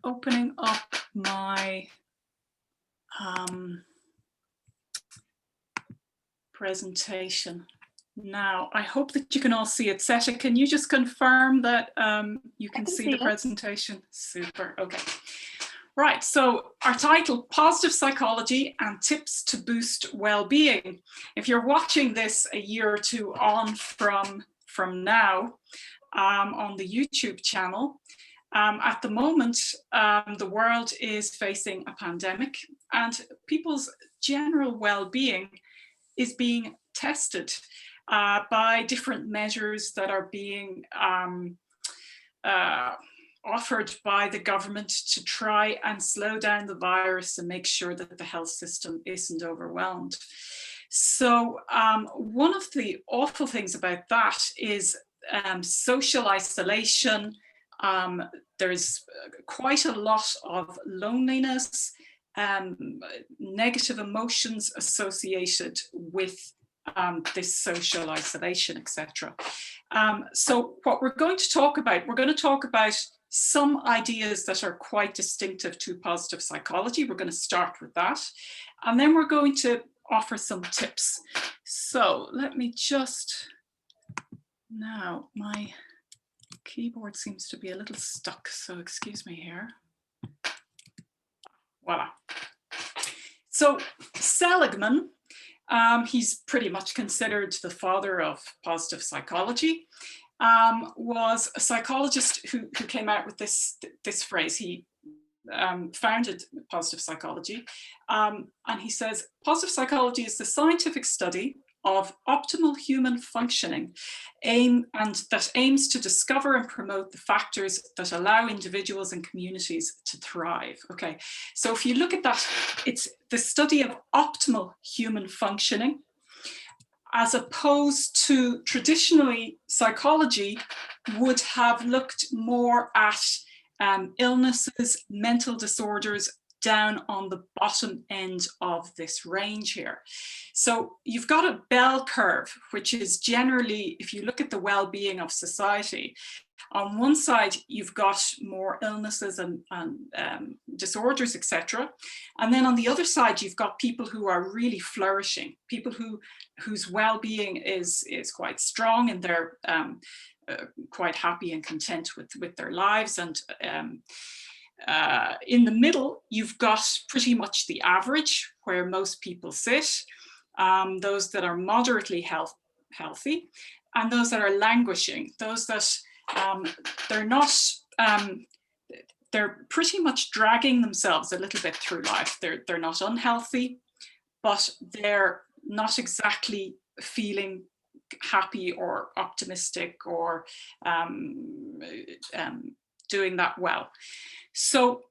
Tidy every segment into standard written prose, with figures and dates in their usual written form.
opening up my presentation now. I hope that you can all see it. Seta, can you just confirm that you can see the presentation? Super, okay. Right, so our title, Positive Psychology and Tips to Boost Well-Being. If you're watching this a year or two on from now on the YouTube channel, at the moment, the world is facing a pandemic and people's general well-being is being tested by different measures that are being offered by the government to try and slow down the virus and make sure that the health system isn't overwhelmed. So one of the awful things about that is social isolation. There's quite a lot of loneliness, negative emotions associated with this social isolation, etc. So what we're going to talk about some ideas that are quite distinctive to positive psychology. We're going to start with that, and then we're going to offer some tips. So let me just, now my keyboard seems to be a little stuck, so excuse me here. Voila. So Seligman, he's pretty much considered the father of positive psychology, was a psychologist who came out with this phrase. He founded positive psychology, and he says, positive psychology is the scientific study of optimal human functioning that aims to discover and promote the factors that allow individuals and communities to thrive. Okay, so if you look at that, it's the study of optimal human functioning, as opposed to traditionally psychology would have looked more at illnesses, mental disorders, down on the bottom end of this range here. So you've got a bell curve, which is generally, if you look at the well-being of society, on one side you've got more illnesses and disorders, etc. And then on the other side you've got people who are really flourishing, people whose well-being is quite strong, and they're quite happy and content with their lives. And in the middle, you've got pretty much the average, where most people sit, those that are moderately healthy, and those that are languishing, those that they're not, they're pretty much dragging themselves a little bit through life. They're not unhealthy, but they're not exactly feeling happy or optimistic or doing that well. So,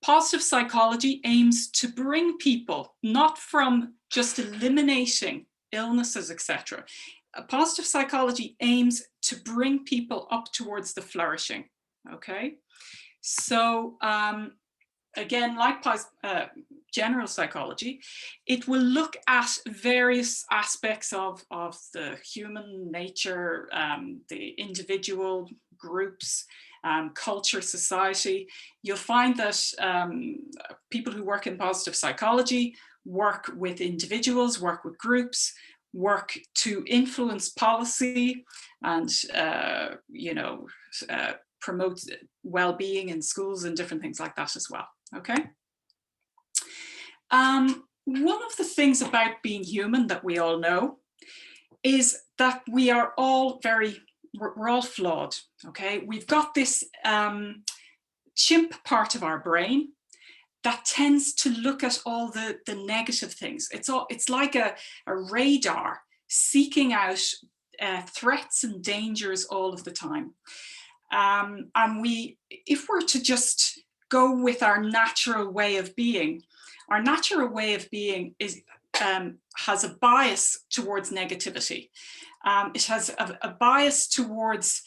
positive psychology aims to bring people, not from just eliminating illnesses, etc. Positive psychology aims to bring people up towards the flourishing. Okay, so again, like general psychology, it will look at various aspects of the human nature, the individual, groups, culture, society. You'll find that people who work in positive psychology work with individuals, work with groups, work to influence policy and promote well-being in schools and different things like that as well. Okay. One of the things about being human that we all know is that we are all we're all flawed. Okay, we've got this chimp part of our brain that tends to look at all the negative things. It's like a radar seeking out threats and dangers all of the time. And if we're to just go with our natural way of being, our natural way of being has a bias towards negativity. It has a bias towards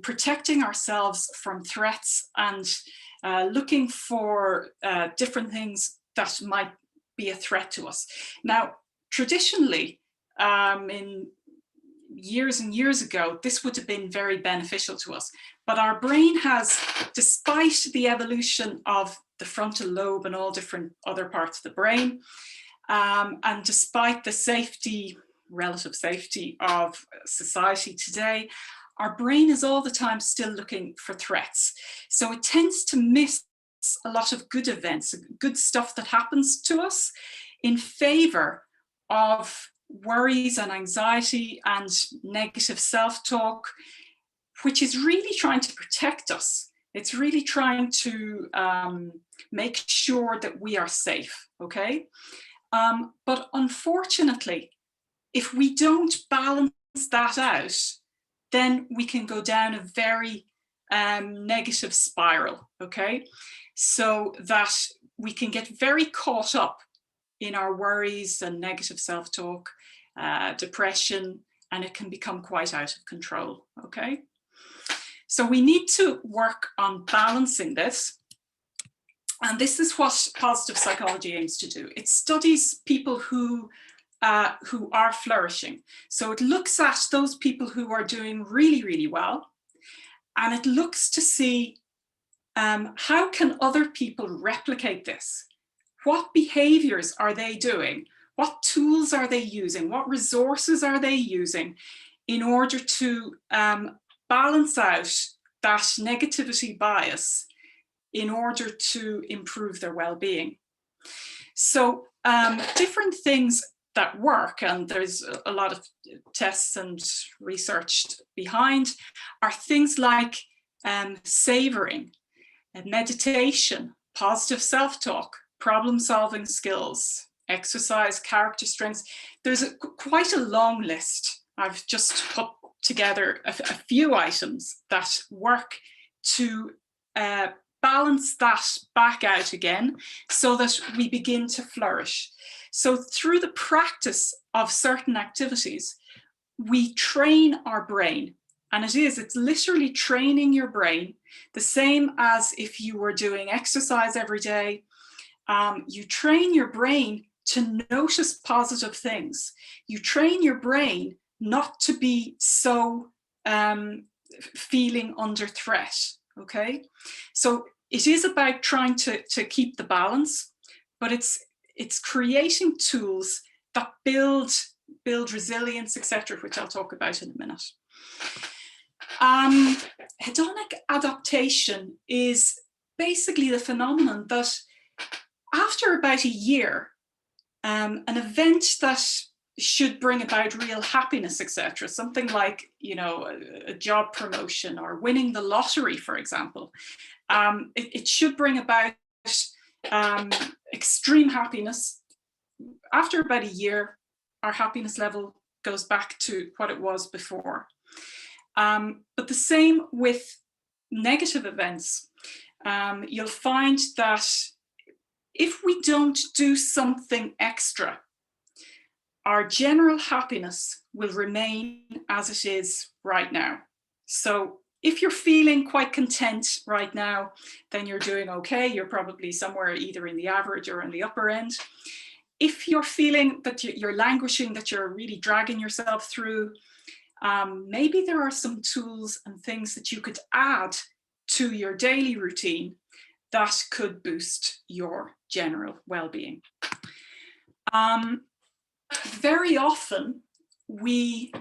protecting ourselves from threats and looking for different things that might be a threat to us. Now, traditionally, in years and years ago, this would have been very beneficial to us. But our brain has, despite the evolution of the frontal lobe and all different other parts of the brain, and despite the safety, relative safety of society today, our brain is all the time still looking for threats. So it tends to miss a lot of good events, good stuff that happens to us, in favor of worries and anxiety and negative self-talk, which is really trying to protect us. It's really trying to make sure that we are safe, okay? But unfortunately, if we don't balance that out, then we can go down a very negative spiral, okay? So that we can get very caught up in our worries and negative self-talk, depression, and it can become quite out of control, okay? So we need to work on balancing this. And this is what positive psychology aims to do. It studies people who are flourishing. So it looks at those people who are doing really, really well. And it looks to see how can other people replicate this? What behaviors are they doing? What tools are they using? What resources are they using in order to balance out that negativity bias in order to improve their well-being? So different things that work, and there's a lot of tests and research behind, are things like savoring, meditation, positive self-talk, problem-solving skills, exercise, character strengths. There's quite a long list. I've just put together a few items that work to balance that back out again so that we begin to flourish. So through the practice of certain activities, we train our brain. And it's literally training your brain, the same as if you were doing exercise every day. You train your brain to notice positive things. You train your brain not to be so feeling under threat, okay? So it is about trying to keep the balance, but it's creating tools that build resilience, etc., which I'll talk about in a minute. Hedonic adaptation is basically the phenomenon that after about a year, an event that should bring about real happiness, etc., something like, you know, a job promotion or winning the lottery, for example, it should bring about extreme happiness. After about a year, our happiness level goes back to what it was before. But the same with negative events. You'll find that if we don't do something extra, our general happiness will remain as it is right now. So if you're feeling quite content right now, then you're doing okay. You're probably somewhere either in the average or in the upper end. If you're feeling that you're languishing, that you're really dragging yourself through, maybe there are some tools and things that you could add to your daily routine that could boost your general well-being. Very often we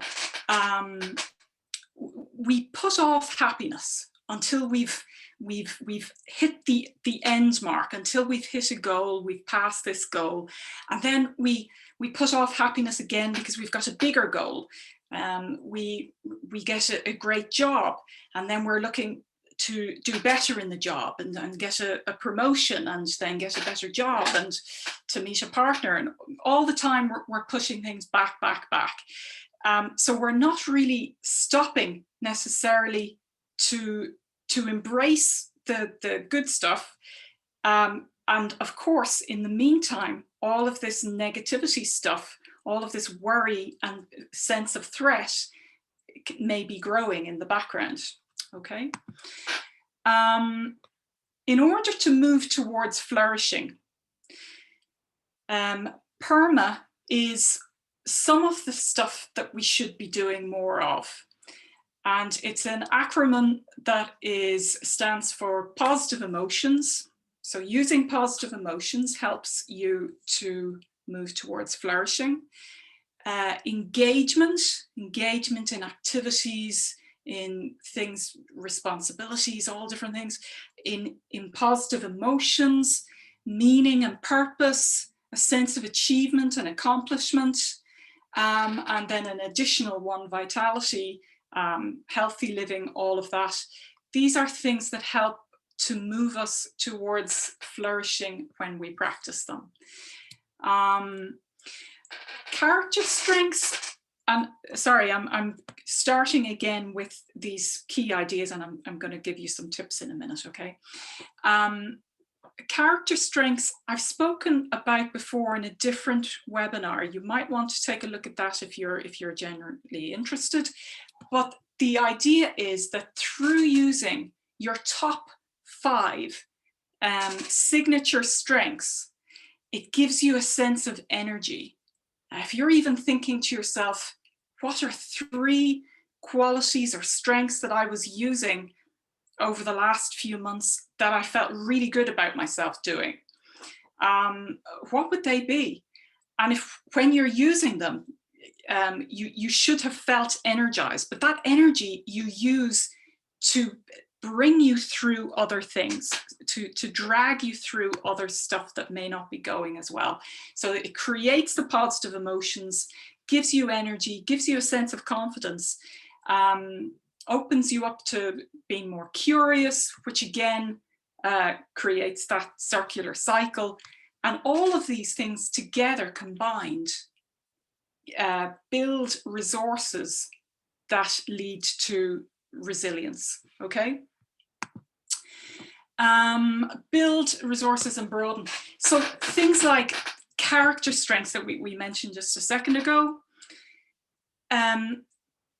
put off happiness until we've hit the end mark, until we've hit a goal, we've passed this goal, and then we put off happiness again because we've got a bigger goal. We get a great job, and then we're looking to do better in the job and get a promotion, and then get a better job, and to meet a partner, and all the time we're pushing things back. So we're not really stopping necessarily to embrace the good stuff. And of course, in the meantime, all of this negativity stuff, all of this worry and sense of threat may be growing in the background, okay? In order to move towards flourishing, PERMA is some of the stuff that we should be doing more of. And it's an acronym that stands for positive emotions. So using positive emotions helps you to move towards flourishing. Engagement in activities, in things, responsibilities, all different things, in positive emotions, meaning and purpose, a sense of achievement and accomplishment, and then an additional one, vitality, healthy living, all of that. These are things that help to move us towards flourishing when we practice them. Character strengths, and sorry, I'm starting again with these key ideas, and I'm going to give you some tips in a minute, okay? Character strengths I've spoken about before in a different webinar. You might want to take a look at that if you're generally interested. But the idea is that through using your top 5 signature strengths, it gives you a sense of energy. If you're even thinking to yourself, what are 3 qualities or strengths that I was using over the last few months that I felt really good about myself doing? What would they be? And when you're using them, you should have felt energized, but that energy you use to bring you through other things, to drag you through other stuff that may not be going as well. So it creates the positive emotions, gives you energy, gives you a sense of confidence, opens you up to being more curious, which again creates that circular cycle. And all of these things together combined build resources that lead to resilience, okay? Build resources and broaden. So things like character strengths that we mentioned just a second ago,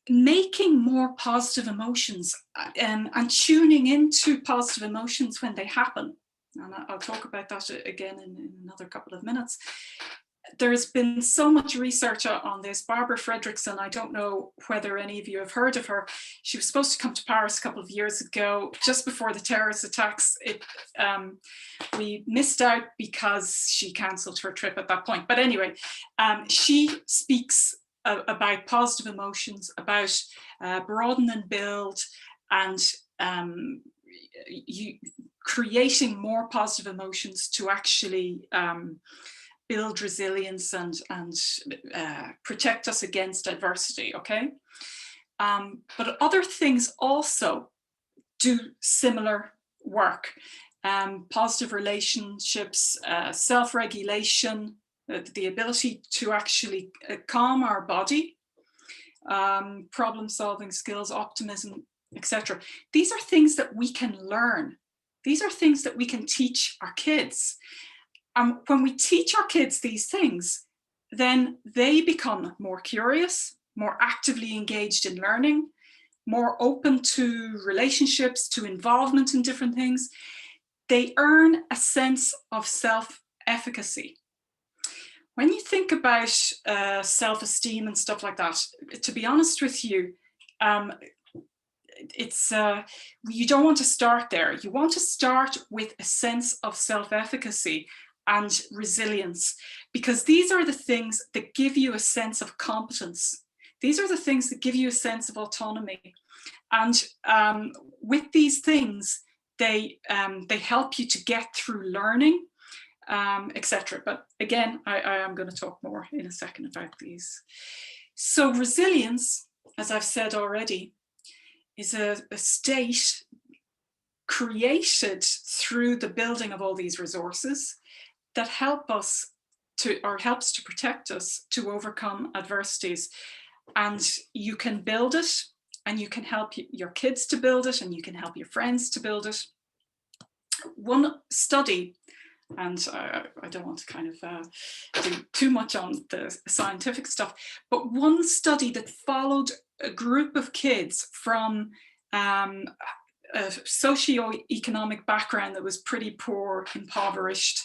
making more positive emotions and tuning into positive emotions when they happen. And I'll talk about that again in another couple of minutes. There's been so much research on this. Barbara Fredrickson, I don't know whether any of you have heard of her. She was supposed to come to Paris a couple of years ago, just before the terrorist attacks. We missed out because she cancelled her trip at that point. But anyway, she speaks about positive emotions, about broaden and build, and creating more positive emotions to actually build resilience and protect us against adversity, okay? But other things also do similar work. Positive relationships, self-regulation, the ability to actually calm our body, problem-solving skills, optimism, etc. These are things that we can learn. These are things that we can teach our kids. And when we teach our kids these things, then they become more curious, more actively engaged in learning, more open to relationships, to involvement in different things. They earn a sense of self-efficacy. When you think about self-esteem and stuff like that, to be honest with you, you don't want to start there. You want to start with a sense of self-efficacy and resilience, because these are the things that give you a sense of competence. These are the things that give you a sense of autonomy. And with these things, they help you to get through learning, etc. But again, I am going to talk more in a second about these. So resilience, as I've said already, is a state created through the building of all these resources that helps to protect us to overcome adversities. And you can build it, and you can help your kids to build it, and you can help your friends to build it. One study, and I don't want to kind of do too much on the scientific stuff, but one study that followed a group of kids from a socio-economic background that was pretty poor, impoverished,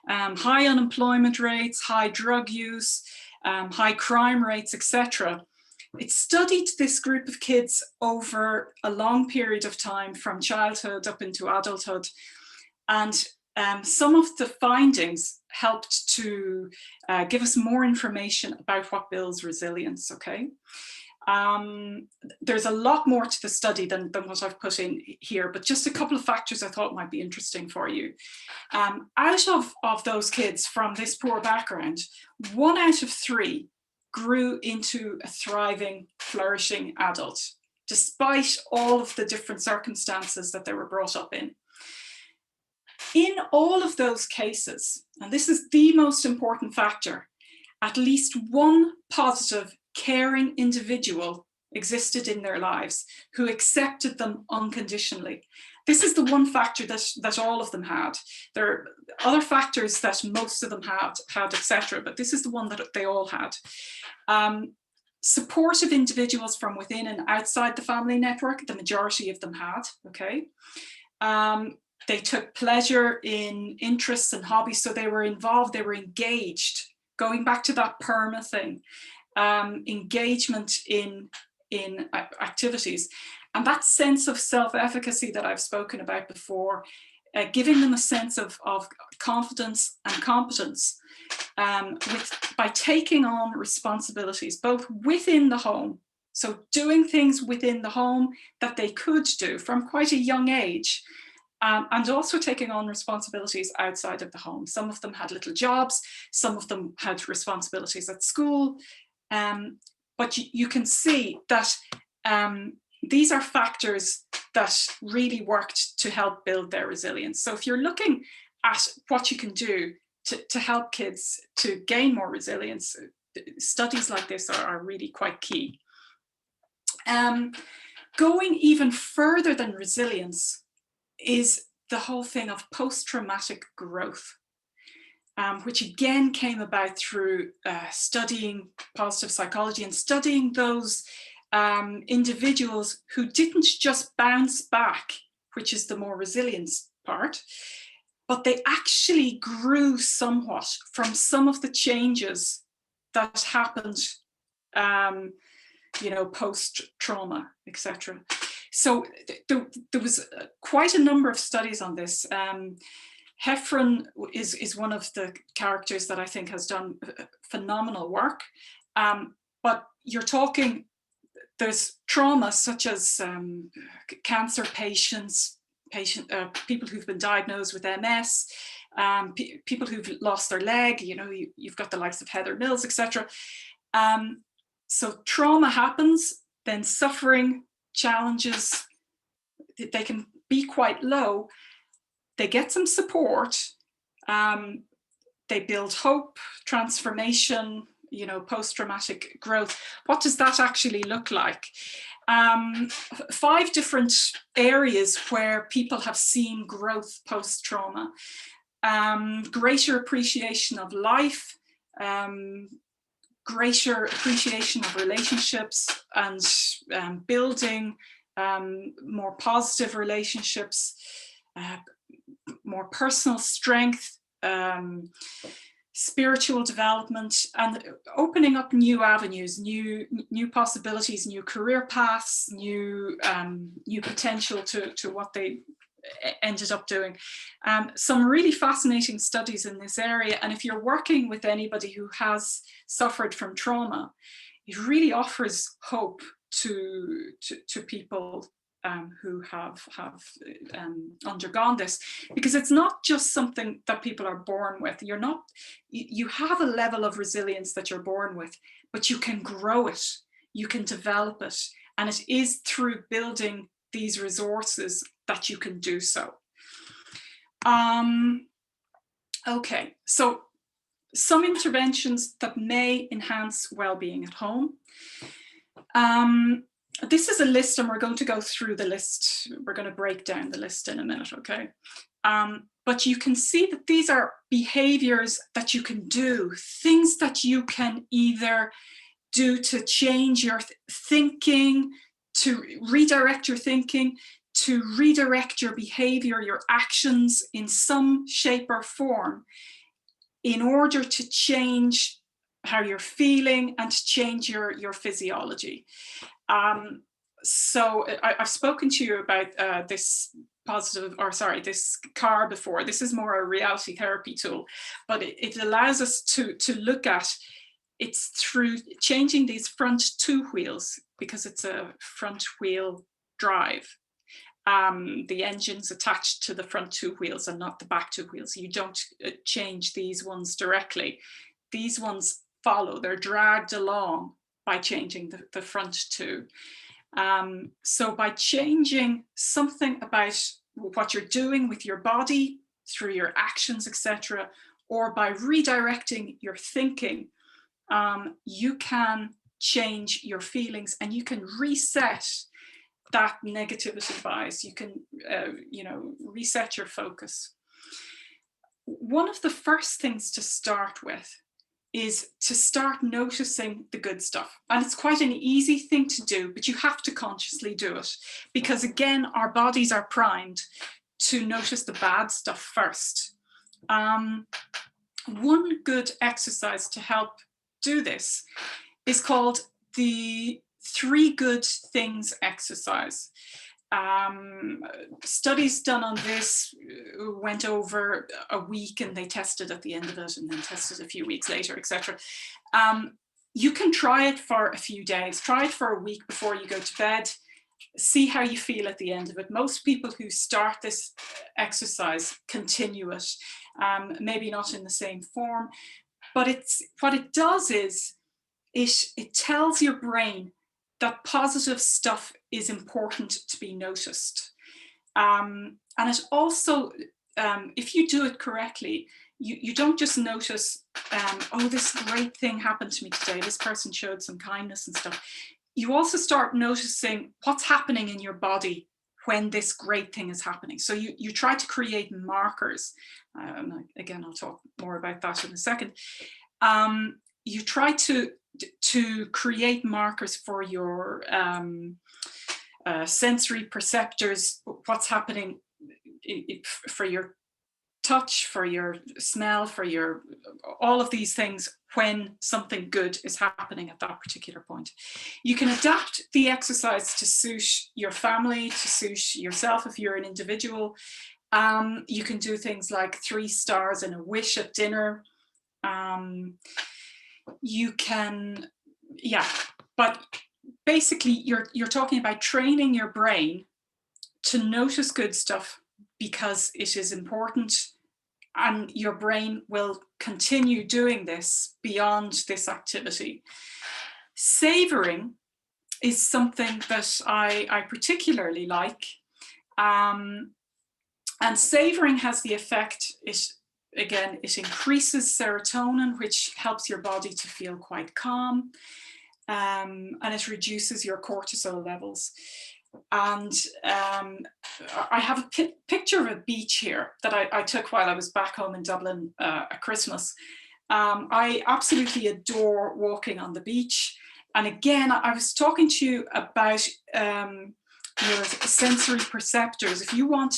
high unemployment rates, high drug use, high crime rates, etc. It studied this group of kids over a long period of time, from childhood up into adulthood. And some of the findings helped to give us more information about what builds resilience, okay? There's a lot more to the study than what I've put in here, but just a couple of factors I thought might be interesting for you. Out of those kids from this poor background, 1 out of 3 grew into a thriving, flourishing adult, despite all of the different circumstances that they were brought up in. In all of those cases, and this is the most important factor, at least one positive, caring individual existed in their lives who accepted them unconditionally. This is the one factor that all of them had. There are other factors that most of them had, etc., but this is the one that they all had. Supportive individuals from within and outside the family network, the majority of them had, okay? They took pleasure in interests and hobbies, so they were involved, they were engaged, going back to that PERMA thing, engagement in activities. And that sense of self-efficacy that I've spoken about before, giving them a sense of confidence and competence by taking on responsibilities, both within the home, so doing things within the home that they could do from quite a young age, and also taking on responsibilities outside of the home. Some of them had little jobs, some of them had responsibilities at school, but you can see that these are factors that really worked to help build their resilience. So if you're looking at what you can do to help kids to gain more resilience, studies like this are really quite key. Going even further than resilience is the whole thing of post-traumatic growth, which again came about through studying positive psychology and studying those individuals who didn't just bounce back, which is the more resilience part, but they actually grew somewhat from some of the changes that happened, you know, post-trauma, etc. So there was quite a number of studies on this. Heffron is one of the characters that I think has done phenomenal work. But you're talking, there's trauma such as cancer patients, people who've been diagnosed with MS, people who've lost their leg, you know, you've got the likes of Heather Mills, etc. So trauma happens, then suffering, challenges, they can be quite low. They get some support, they build hope, transformation, you know, post-traumatic growth. What does that actually look like? 5 different areas where people have seen growth post-trauma. Greater appreciation of life, greater appreciation of relationships and building more positive relationships, more personal strength, spiritual development, and opening up new avenues, new possibilities, new career paths, new potential to what they ended up doing. Some really fascinating studies in this area, and if you're working with anybody who has suffered from trauma, it really offers hope to people who have undergone this, because it's not just something that people are born with. You have a level of resilience that you're born with, but you can grow it, you can develop it, and it is through building these resources that you can do so. Okay, so some interventions that may enhance well-being at home. This is a list, and we're going to go through the list. We're going to break down the list in a minute, okay? But you can see that these are behaviors that you can do, things that you can either do to change your thinking, to redirect your thinking, to redirect your behavior, your actions in some shape or form in order to change how you're feeling, and to change your physiology. So I've spoken to you about this this car before. This is more a reality therapy tool, but it allows us to look at it's through changing these front two wheels, because it's a front wheel drive. The engine's attached to the front two wheels and not the back two wheels. You don't change these ones directly. These ones follow, they're dragged along by changing the front two. So by changing something about what you're doing with your body through your actions, etc., or by redirecting your thinking, you can change your feelings, and you can reset that negativity bias. You can, reset your focus. One of the first things to start with is to start noticing the good stuff. And it's quite an easy thing to do, but you have to consciously do it, because again, our bodies are primed to notice the bad stuff first. One good exercise to help do this is called the 3 good things exercise. Studies done on this went over a week, and they tested at the end of it, and then tested a few weeks later, etc. You can try it for a few days. Try it for a week before you go to bed. See how you feel at the end of it. Most people who start this exercise continue it, maybe not in the same form, but what it does is it tells your brain that positive stuff is important to be noticed. And it also, if you do it correctly, you don't just notice, oh, this great thing happened to me today, this person showed some kindness and stuff. You also start noticing what's happening in your body when this great thing is happening. So you try to create markers. Again, I'll talk more about that in a second. You try to create markers for your sensory perceptors, what's happening for your touch, for your smell, for your all of these things when something good is happening at that particular point. You can adapt the exercise to suit your family, to suit yourself if you're an individual. You can do things like 3 stars and a wish at dinner. You can, but basically you're talking about training your brain to notice good stuff because it is important, and your brain will continue doing this beyond this activity. Savoring is something that I particularly like, and savoring has the effect, it increases serotonin, which helps your body to feel quite calm, and it reduces your cortisol levels. And I have a picture of a beach here that I took while I was back home in Dublin at Christmas. I absolutely adore walking on the beach. And again, I was talking to you about your sensory perceptors. If you want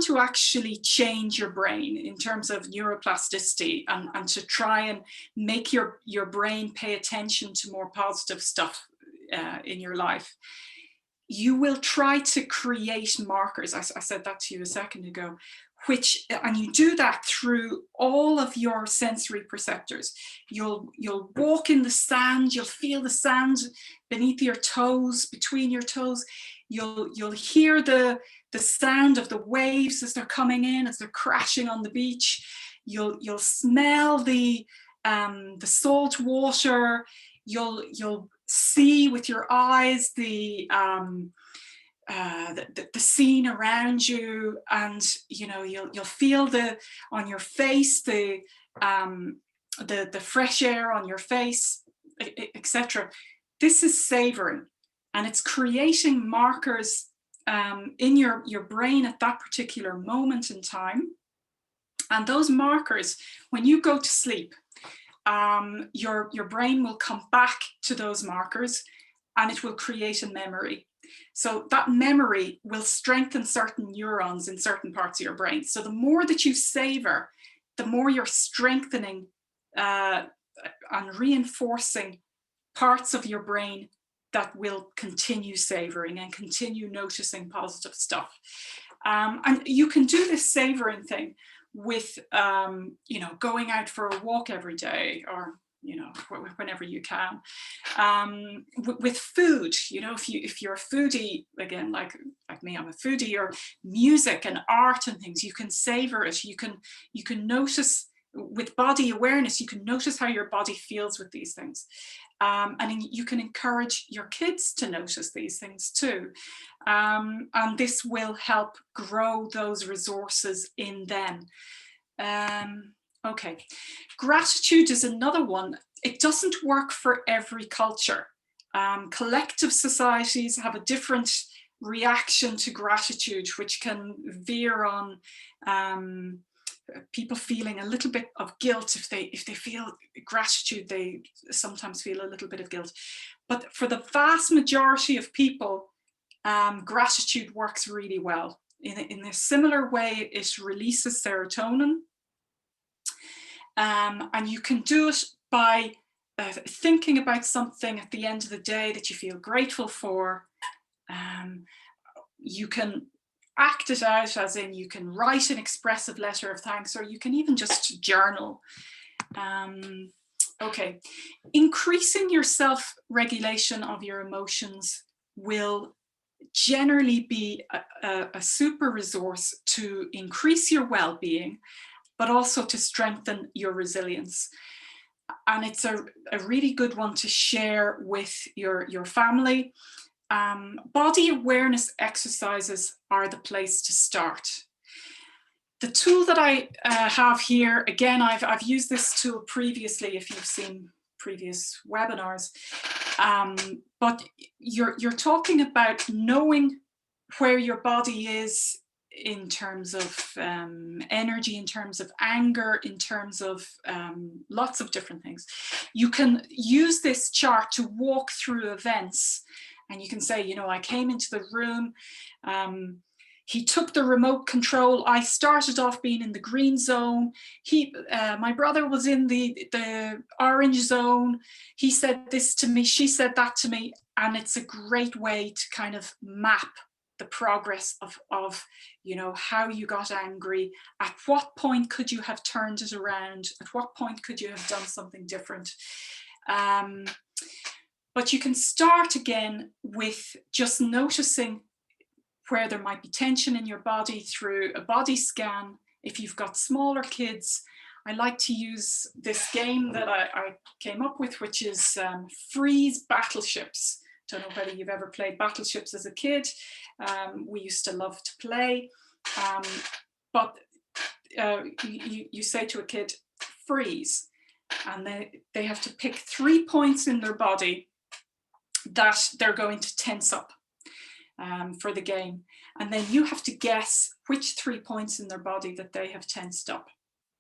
to actually change your brain in terms of neuroplasticity, and to try and make your brain pay attention to more positive stuff in your life, you will try to create markers. I said that to you a second ago, and you do that through all of your sensory perceptors. You'll walk in the sand, you'll feel the sand beneath your toes, between your toes. You'll hear the sound of the waves as they're coming in, as they're crashing on the beach. You'll smell the salt water. You'll see with your eyes the scene around you, and you'll feel on your face the fresh air on your face, etc. This is savoring, and it's creating markers in your brain at that particular moment in time. And those markers, when you go to sleep, your brain will come back to those markers, and it will create a memory. So that memory will strengthen certain neurons in certain parts of your brain. So the more that you savor, the more you're strengthening and reinforcing parts of your brain that will continue savoring and continue noticing positive stuff. And you can do this savoring thing with, you know, going out for a walk every day, or, you know, whenever you can. With food, you know, if you're a foodie, again, like me, I'm a foodie, or music and art and things, you can savor it. You can notice, with body awareness, you can notice how your body feels with these things. And you can encourage your kids to notice these things too. And this will help grow those resources in them. Okay, gratitude is another one. It doesn't work for every culture. Collective societies have a different reaction to gratitude, which can veer on people feeling a little bit of guilt. If they feel gratitude, they sometimes feel a little bit of guilt. But for the vast majority of people, gratitude works really well. In a similar way, it releases serotonin. And you can do it by thinking about something at the end of the day that you feel grateful for. You can act it out, as in you can write an expressive letter of thanks, or you can even just journal. Okay, increasing your self-regulation of your emotions will generally be a super resource to increase your well-being, but also to strengthen your resilience. And it's a really good one to share with your family. Body awareness exercises are the place to start. The tool that I have here, again, I've used this tool previously if you've seen previous webinars, but you're talking about knowing where your body is in terms of energy, in terms of anger, in terms of lots of different things. You can use this chart to walk through events, and you can say, you know, I came into the room, he took the remote control, I started off being in the green zone, my brother was in the orange zone, he said this to me, she said that to me. And it's a great way to kind of map the progress of you know, how you got angry, at what point could you have turned it around, at what point could you have done something different. But you can start again with just noticing where there might be tension in your body through a body scan. If you've got smaller kids, I like to use this game that I came up with, which is freeze battleships. Don't know whether you've ever played battleships as a kid. We used to love to play, but you say to a kid, freeze, and they have to pick 3 points in their body that they're going to tense up for the game. And then you have to guess which 3 points in their body that they have tensed up.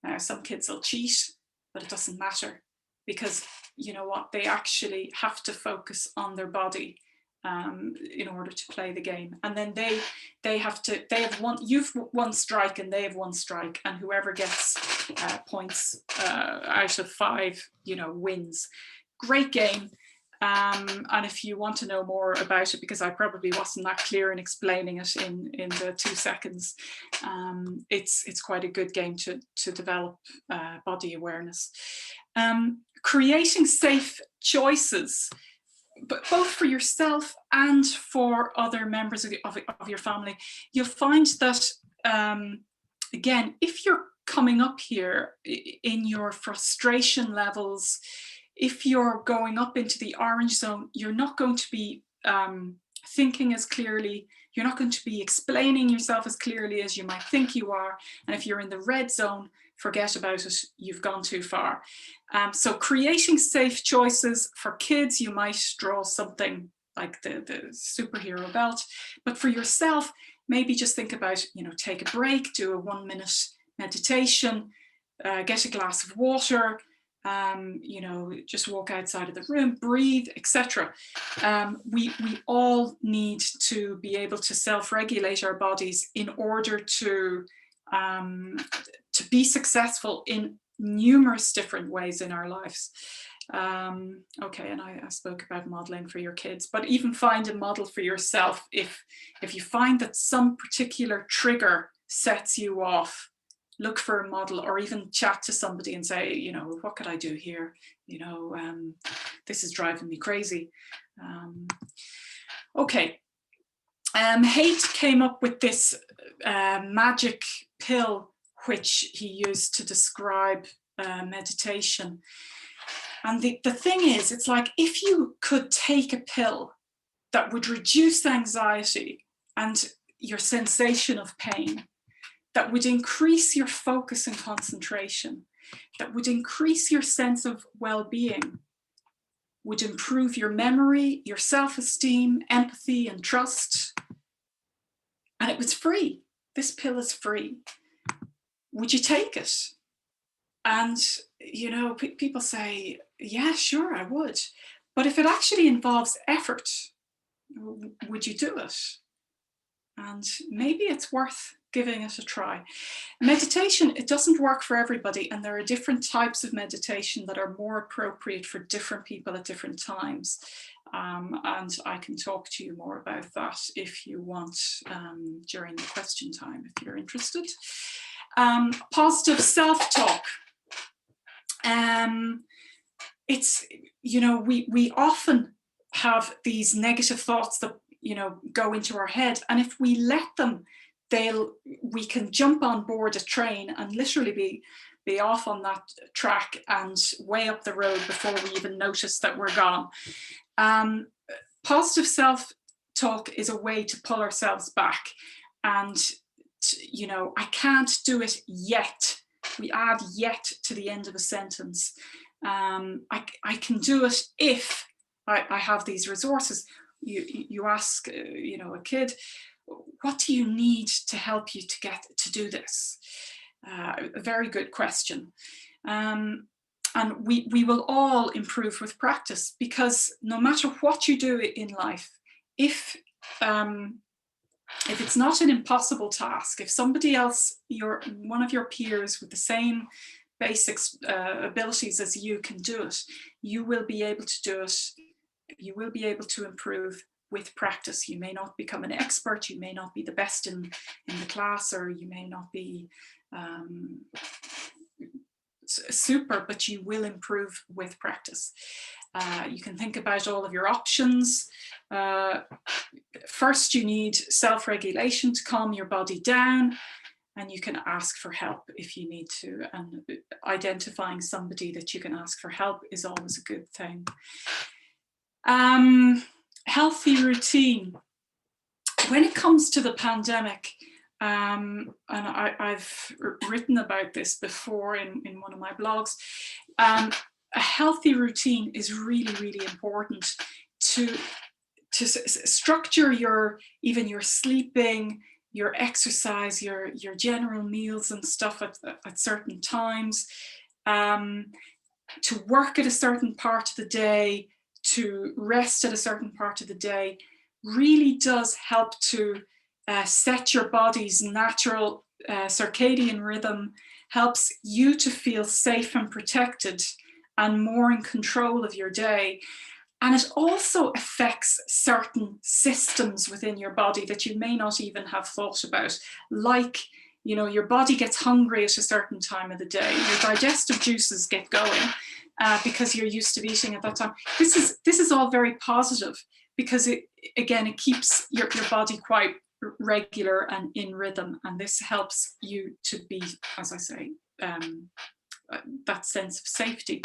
Now, some kids will cheat, but it doesn't matter, because you know what, they actually have to focus on their body in order to play the game. And then they have one, you've one strike and they have one strike, and whoever gets points out of 5, you know, wins. Great game. And if you want to know more about it, because I probably wasn't that clear in explaining it in the 2 seconds, it's quite a good game to develop body awareness. Creating safe choices, but both for yourself and for other members of your family. You'll find that, again, if you're coming up here in your frustration levels, if you're going up into the orange zone, you're not going to be thinking as clearly, you're not going to be explaining yourself as clearly as you might think you are. And if you're in the red zone, forget about it, you've gone too far. So creating safe choices for kids, you might draw something like the superhero belt, but for yourself, maybe just think about, you know, take a break, do a 1-minute meditation, get a glass of water, you know, just walk outside of the room, breathe, etc. We all need to be able to self-regulate our bodies in order to be successful in numerous different ways in our lives. Okay, and I spoke about modeling for your kids, but even find a model for yourself. If you find that some particular trigger sets you off, look for a model, or even chat to somebody and say, you know, what could I do here? You know, this is driving me crazy. Okay. Haidt came up with this magic pill which he used to describe meditation. And the thing is, it's like, if you could take a pill that would reduce anxiety and your sensation of pain, that would increase your focus and concentration, that would increase your sense of well-being, would improve your memory, your self-esteem, empathy, and trust, and it was free. This pill is free. Would you take it? And, you know, people say, yeah, sure, I would. But if it actually involves effort, would you do it? And maybe it's worth giving it a try. Meditation, it doesn't work for everybody, and there are different types of meditation that are more appropriate for different people at different times. And I can talk to you more about that if you want during the question time, if you're interested. Positive self-talk. It's, you know, we often have these negative thoughts that, you know, go into our head, and if we let them, we can jump on board a train and literally be off on that track and way up the road before we even notice that we're gone. Positive self-talk is a way to pull ourselves back, and you know, I can't do it yet. We add yet to the end of a sentence. I can do it if I have these resources. You ask, you know, a kid, what do you need to help you to do this? A very good question. And we will all improve with practice, because no matter what you do in life, if it's not an impossible task, if somebody else, one of your peers with the same basic abilities as you can do it, you will be able to do it. You will be able to improve with practice. You may not become an expert, you may not be the best in the class, or you may not be super, but you will improve with practice. You can think about all of your options. First, you need self-regulation to calm your body down, and you can ask for help if you need to. And identifying somebody that you can ask for help is always a good thing. Healthy routine. When it comes to the pandemic, and I've written about this before in one of my blogs, a healthy routine is really, really important to structure even your sleeping, your exercise, your general meals and stuff at certain times, to work at a certain part of the day, to rest at a certain part of the day, really does help to set your body's natural circadian rhythm, helps you to feel safe and protected and more in control of your day. And it also affects certain systems within your body that you may not even have thought about, like, you know, your body gets hungry at a certain time of the day, your digestive juices get going because you're used to eating at that time. This is all very positive, because it keeps your body quite regular and in rhythm, and this helps you to be, as I say, that sense of safety.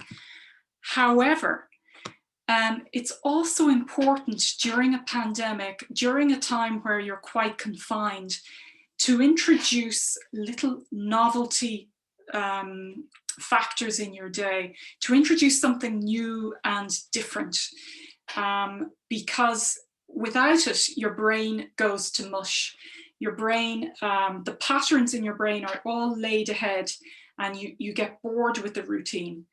However, it's also important during a pandemic, during a time where you're quite confined, to introduce little novelty factors in your day, to introduce something new and different, because without it, your brain goes to mush. Your brain, the patterns in your brain are all laid ahead, and you get bored with the routine.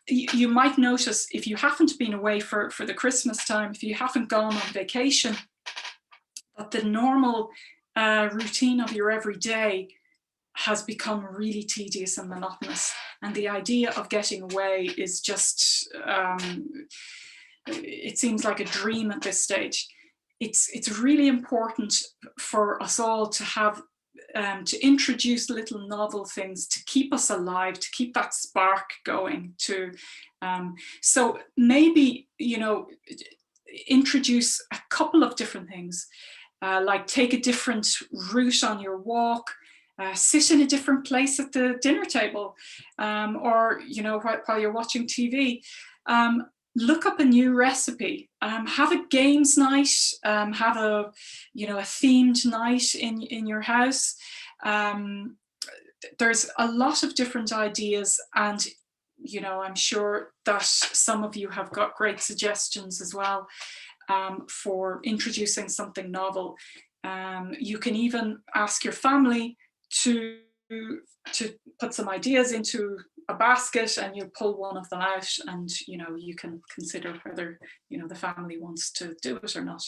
You might notice, if you haven't been away for the Christmas time, if you haven't gone on vacation, that the normal routine of your everyday has become really tedious and monotonous. And the idea of getting away is just, it seems like a dream at this stage. It's really important for us all to have, to introduce little novel things to keep us alive, to keep that spark going. So maybe, you know, introduce a couple of different things, like take a different route on your walk, sit in a different place at the dinner table, or, you know, while you're watching TV. Look up a new recipe, have a games night, have a, you know, a themed night in your house. There's a lot of different ideas, and, you know, I'm sure that some of you have got great suggestions as well, for introducing something novel. You can even ask your family to put some ideas into a basket, and you pull one of them out, and, you know, you can consider whether, you know, the family wants to do it or not.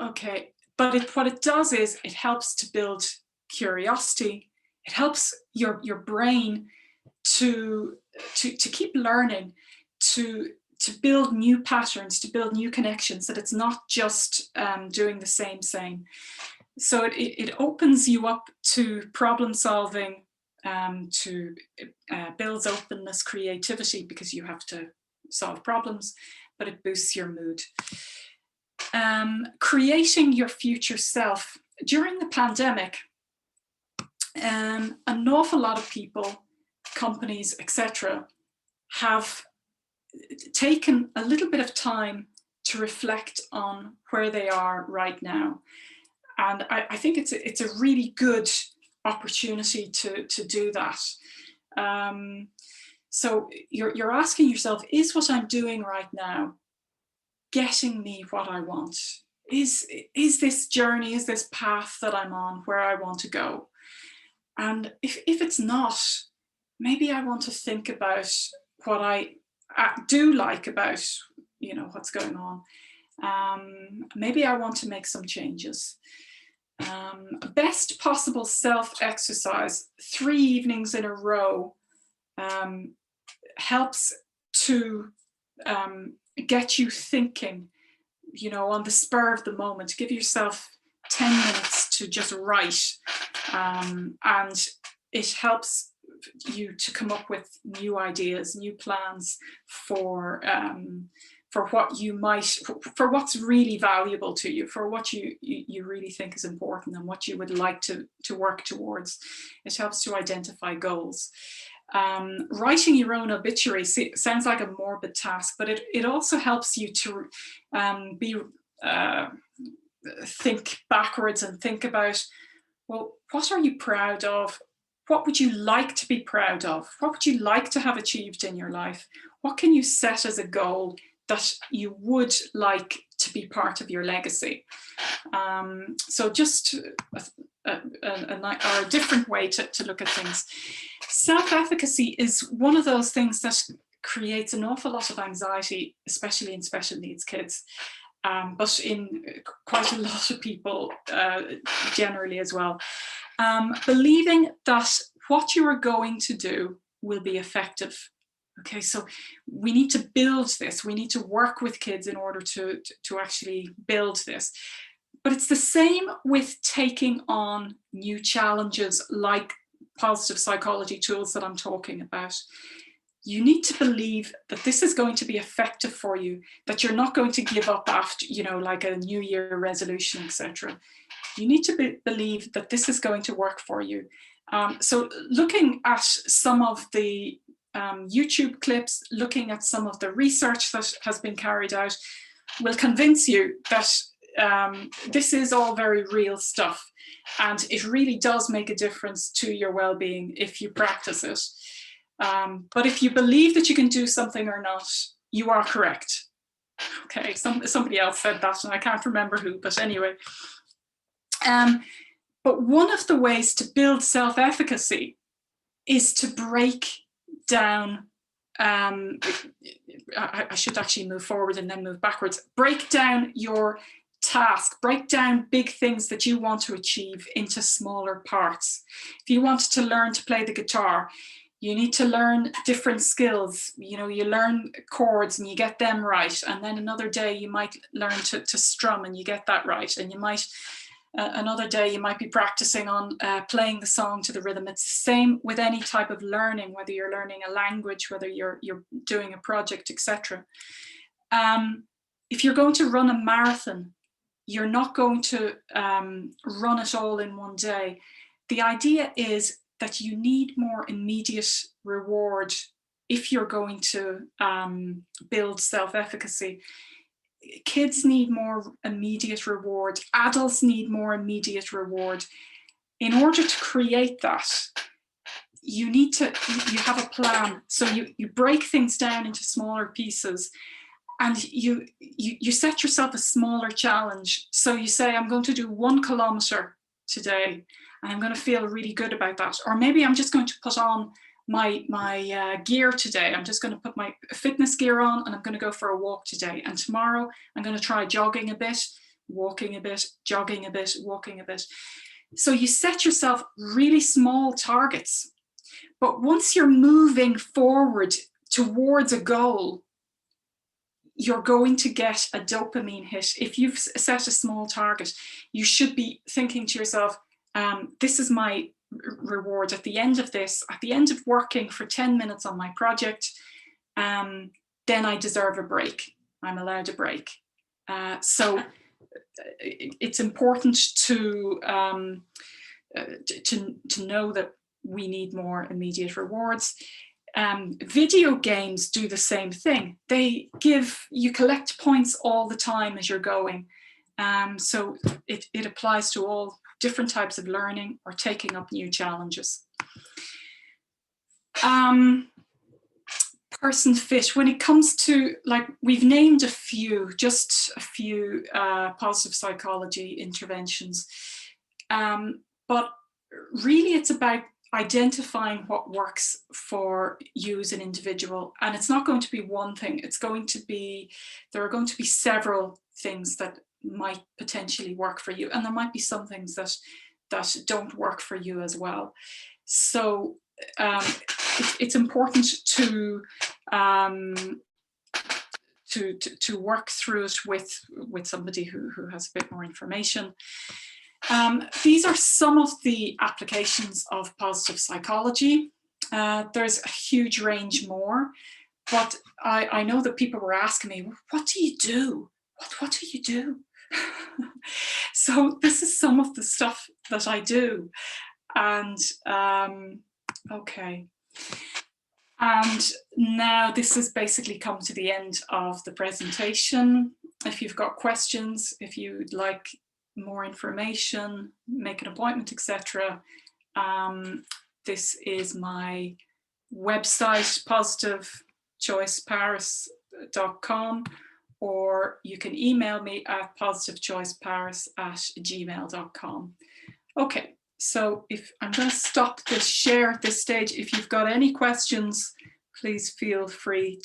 Okay, but what it does is it helps to build curiosity. It helps your brain to keep learning, to build new patterns, to build new connections, that it's not just doing the same. So it opens you up to problem solving, to builds openness, creativity, because you have to solve problems, but it boosts your mood. Creating your future self. During the pandemic, an awful lot of people, companies, etc., have taken a little bit of time to reflect on where they are right now. And I think it's a really good opportunity to do that. So you're asking yourself, is what I'm doing right now getting me what I want? Is this journey, is this path that I'm on where I want to go? And if it's not, maybe I want to think about what I do like about, you know, what's going on. Maybe I want to make some changes. Best possible self-exercise, 3 evenings in a row, helps to get you thinking, you know, on the spur of the moment. Give yourself 10 minutes to just write, and it helps you to come up with new ideas, new plans for what you might, for what's really valuable to you, for what you really think is important and what you would like to work towards. It helps to identify goals. Writing your own obituary sounds like a morbid task, but it also helps you to think backwards and think about, well, what are you proud of? What would you like to be proud of? What would you like to have achieved in your life? What can you set as a goal that you would like to be part of your legacy? So just a different way to look at things. Self-efficacy is one of those things that creates an awful lot of anxiety, especially in special needs kids, but in quite a lot of people generally as well. Believing that what you are going to do will be effective. Okay, so we need to build this. We need to work with kids in order to actually build this. But it's the same with taking on new challenges like positive psychology tools that I'm talking about. You need to believe that this is going to be effective for you, that you're not going to give up after, you know, like a New Year resolution, etc. You need to believe that this is going to work for you. So looking at some of the YouTube clips, looking at some of the research that has been carried out, will convince you that this is all very real stuff, and it really does make a difference to your well-being if you practice it. But if you believe that you can do something or not, you are correct. Okay, somebody else said that, and I can't remember who, but anyway. But one of the ways to build self-efficacy is to break down, I should actually move forward and then move backwards, break down your task. Break down big things that you want to achieve into smaller parts. If you wanted to learn to play the guitar, you need to learn different skills. You know, you learn chords and you get them right, and then another day you might learn to strum and you get that right, and you might another day you might be practicing on playing the song to the rhythm. It's the same with any type of learning, whether you're learning a language, whether you're doing a project, etc. If you're going to run a marathon, you're not going to run it all in one day. The idea is that you need more immediate reward if you're going to build self-efficacy. Kids need more immediate reward. Adults need more immediate reward. In order to create that, you have a plan. So you break things down into smaller pieces, and you set yourself a smaller challenge. So you say, I'm going to do 1 kilometer today, and I'm going to feel really good about that. Or maybe I'm just going to put on my gear today. I'm just going to put my fitness gear on, and I'm going to go for a walk today. And tomorrow I'm going to try jogging a bit, walking a bit, jogging a bit, walking a bit. So you set yourself really small targets. But once you're moving forward towards a goal, you're going to get a dopamine hit. If you've set a small target, you should be thinking to yourself, this is my reward at the end of this, at the end of working for 10 minutes on my project, then I deserve a break. I'm allowed a break. So it's important to know that we need more immediate rewards. Video games do the same thing. You collect points all the time as you're going. So it applies to all different types of learning or taking up new challenges. Person fit, when it comes to, like, we've named just a few positive psychology interventions, but really it's about identifying what works for you as an individual. And it's not going to be one thing. There are going to be several things that might potentially work for you, and there might be some things that don't work for you as well. So it's important to work through it with somebody who has a bit more information. These are some of the applications of positive psychology. There's a huge range more, but I know that people were asking me, what do you do? What do you do? So this is some of the stuff that I do. And okay. And now this has basically come to the end of the presentation. If you've got questions, if you'd like more information, make an appointment, etc. This is my website, positivechoiceparis.com, or you can email me at positivechoiceparis@gmail.com. Okay, so if I'm going to stop this share at this stage, if you've got any questions, please feel free